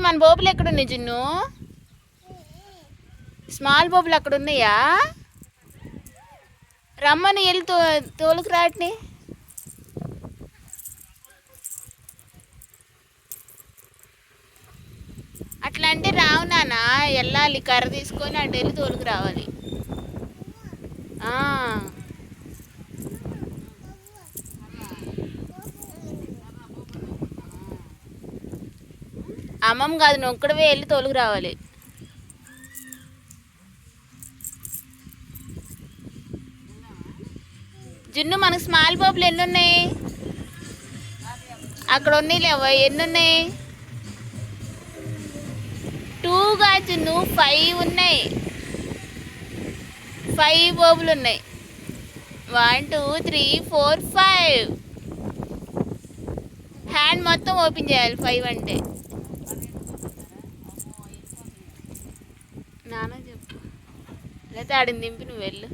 మన బోబులు ఎక్కడున్నాయి జున్ను? స్మాల్ బోబులు అక్కడ ఉన్నాయా? రమ్మని వెళ్ళి తోలుకు రాటిని. అట్లా అంటే రావు నాన్న, వెళ్ళాలి కర్ర తీసుకొని అటు వెళ్ళి తోలుకు రావాలి. అమ్మమ్మ కాదు, నొక్కడవే వెళ్ళి తోలుకు రావాలి. జున్ను మనకు స్మాల్ బోబులు ఎన్ని ఉన్నాయి? అక్కడ ఉన్నాయి లేవా? ఎన్ని ఉన్నాయి? 2 కాదు జున్ను, 5 ఉన్నాయి. 5 బోబులు ఉన్నాయి. 1 2 3 4 5. హ్యాండ్ మొత్తం ఓపెన్ చేయాలి 5 అంటే. నాన్న చెప్పు, లేకపోతే ఆడిని దింపి నువ్వు వెళ్ళు.